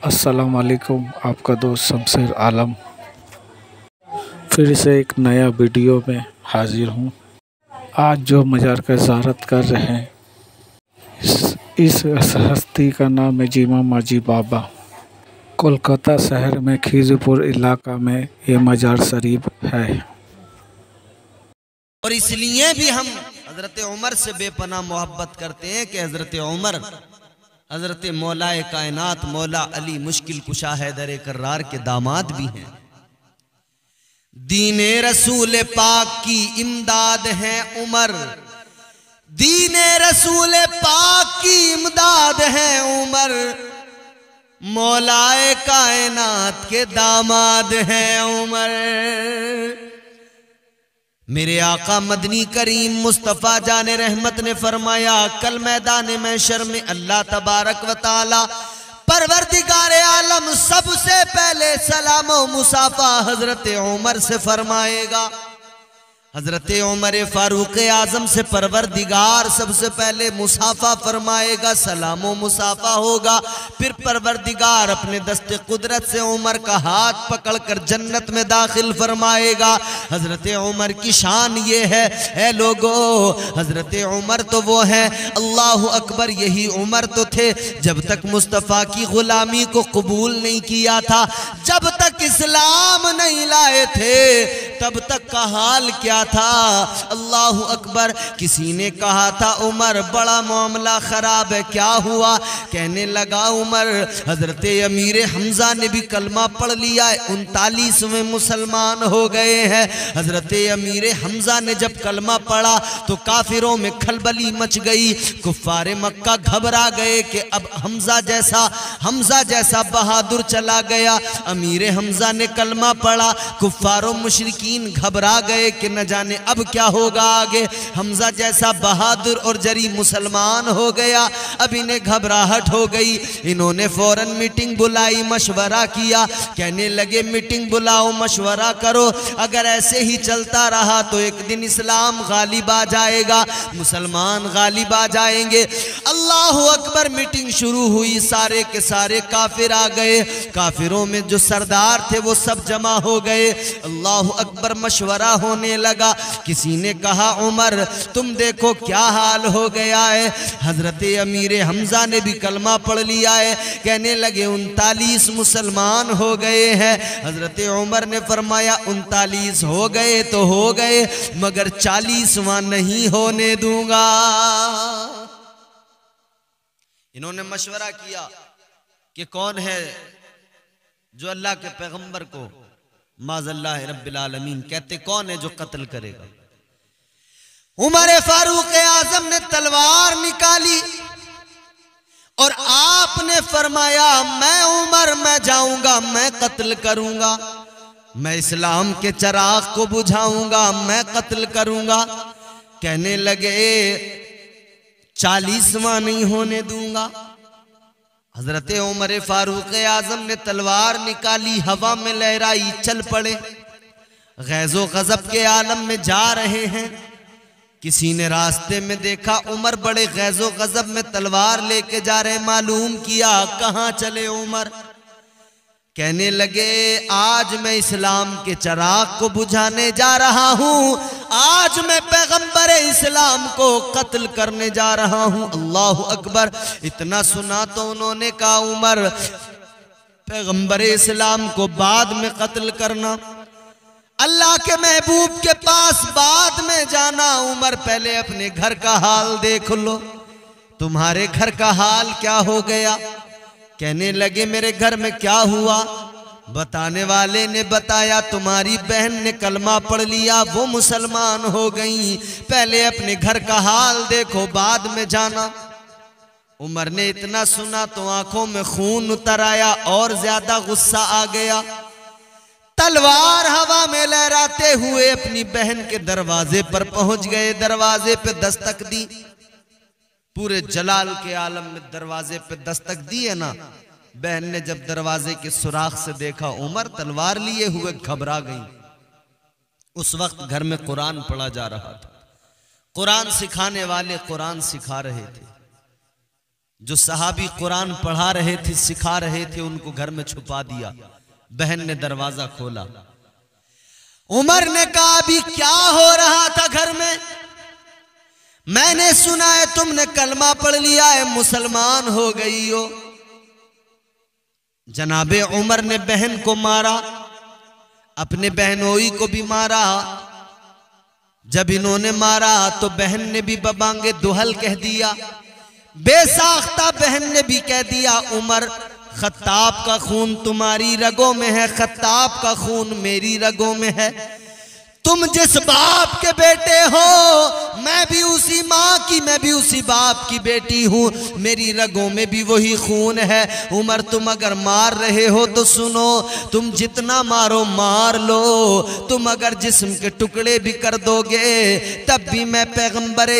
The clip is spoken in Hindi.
अस्सलाम वालेकुम। आपका दोस्त शमशेर आलम फिर से एक नया वीडियो में हाजिर हूँ। आज जो मज़ार का ज़ियारत कर रहे हैं इस हस्ती का नाम है जीमा माजी बाबा। कोलकाता शहर में खीजपुर इलाका में ये मज़ार शरीफ है। और इसलिए भी हम हजरत उमर से बेपनाह मोहब्बत करते हैं कि हजरत उमर हजरत मौलाए कायनात मौला अली मुश्किल कुशा हैदर कर्रार के दामाद भी हैं। दीने रसूल पाक की इमदाद है उमर, दीने रसूल पाक की इमदाद है उमर, मौलाए कायनात के दामाद हैं उमर। मेरे आका मदनी करीम मुस्तफ़ा जाने रहमत ने फरमाया कल मैदान महशर में अल्लाह तबारक व ताला परवरदिगारे आलम सबसे पहले सलामो मुसाफा हजरत उमर से फरमाएगा। हजरत उमर फारूक आजम से परवरदिगार सबसे पहले मुसाफा फरमाएगा, सलामो मुसाफा होगा। फिर परवरदिगार अपने दस्ते कुदरत से उमर का हाथ पकड़कर जन्नत में दाखिल फरमाएगा। हजरत उमर की शान ये है, ऐ लोगो हजरत उमर तो वो है, अल्लाह अकबर, यही उमर तो थे जब तक मुस्तफ़ा की गुलामी को कबूल नहीं किया था, जब तक इस्लाम नहीं लाए थे तब तक का हाल क्या था। अल्लाह अकबर। किसी ने कहा था उमर बड़ा मामला खराब है, क्या हुआ? कहने लगा उमर हजरत अमीर हमजा ने भी कलमा पढ़ लिया है, 39वें मुसलमान हो गए हैं। हजरत अमीर हमजा ने जब कलमा पढ़ा तो काफिरों में खलबली मच गई, कुफ्फारे मक्का घबरा गए कि अब हमजा जैसा बहादुर चला गया। अमीर हमजा ने कलमा पढ़ा, कुफ्फारों मुशरिकीन घबरा गए कि न जाने अब क्या होगा आगे। हमजा जैसा बहादुर और जरी मुसलमान हो गया, अब इन्हें घबराहट हो गई। इन्होंने फौरन मीटिंग बुलाई, मशवरा किया, कहने लगे मीटिंग बुलाओ, मशवरा करो, अगर ऐसे ही चलता रहा तो एक दिन इस्लाम गालिब आ जाएगा, मुसलमान गालिब आ जाएंगे। अल्लाह अकबर। मीटिंग शुरू हुई, सारे के सारे काफिर आ गए, काफिरों में जो सरदार थे वो सब जमा हो गए। अल्लाह अकबर। मशवरा होने लगा। किसी ने कहा उमर तुम देखो क्या हाल हो गया है, हजरत अमीर हमजा ने भी कलमा पढ़ लिया है, कहने लगे 39 मुसलमान हो गए हैं। हजरत उमर ने फरमाया 39 हो गए तो हो गए, मगर 40वां नहीं होने दूंगा। इन्होंने मशवरा किया कि कौन है जो अल्लाह के पैगंबर को माज़ल्लाह रब्बिल आलमीन कहते, कौन है जो कत्ल करेगा। उमर फारूक आजम ने तलवार निकाली और आपने फरमाया मैं उमर, मैं जाऊंगा, मैं कत्ल करूंगा, मैं इस्लाम के चराग को बुझाऊंगा, मैं कत्ल करूंगा। कहने लगे 40वां नहीं होने दूंगा। हजरत उमर फारूक आजम ने तलवार निकाली, हवा में लहराई, चल पड़े, गैज़ो गज़ब के आलम में जा रहे हैं। किसी ने रास्ते में देखा उमर बड़े गैज़ो गज़ब में तलवार लेके जा रहे, मालूम किया कहां चले उमर। कहने लगे आज मैं इस्लाम के चराग को बुझाने जा रहा हूं, आज मैं पैगंबर इस्लाम को कत्ल करने जा रहा हूं। अल्लाह अकबर। इतना सुना तो उन्होंने कहा उमर पैगंबर इस्लाम को बाद में कत्ल करना, अल्लाह के महबूब के पास बाद में जाना। उमर पहले अपने घर का हाल देख लो, तुम्हारे घर का हाल क्या हो गया। कहने लगे मेरे घर में क्या हुआ। बताने वाले ने बताया तुम्हारी बहन ने कलमा पढ़ लिया, वो मुसलमान हो गई, पहले अपने घर का हाल देखो बाद में जाना। उमर ने इतना सुना तो आंखों में खून उतर आया और ज्यादा गुस्सा आ गया। तलवार हवा में लहराते हुए अपनी बहन के दरवाजे पर पहुंच गए, दरवाजे पे दस्तक दी। पूरे जलाल के आलम में दरवाजे पे दस्तक दी है ना। बहन ने जब दरवाजे के सुराख से देखा उमर तलवार लिए हुए, घबरा गई। उस वक्त घर में कुरान पढ़ा जा रहा था, कुरान सिखाने वाले कुरान सिखा रहे थे। जो सहाबी कुरान पढ़ा रहे थे, सिखा रहे थे, उनको घर में छुपा दिया। बहन ने दरवाजा खोला। उमर ने कहा अभी क्या हो रहा था घर में? मैंने सुना है तुमने कलमा पढ़ लिया है, मुसलमान हो गई हो। जनाबे उमर ने बहन को मारा, अपने बहनोई को भी मारा। जब इन्होंने मारा तो बहन ने भी बबांगे दुहल कह दिया, बेसाख्ता बहन ने भी कह दिया उमर खत्ताब का खून तुम्हारी रगों में है, खत्ताब का खून मेरी रगों में है। तुम जिस बाप के बेटे हो, मैं भी उसी माँ की, मैं भी उसी बाप की बेटी हूँ, मेरी रगों में भी वही खून है। उमर तुम अगर मार रहे हो तो सुनो, तुम जितना मारो मार लो, तुम अगर जिस्म के टुकड़े भी कर दोगे तब भी मैं पैगंबर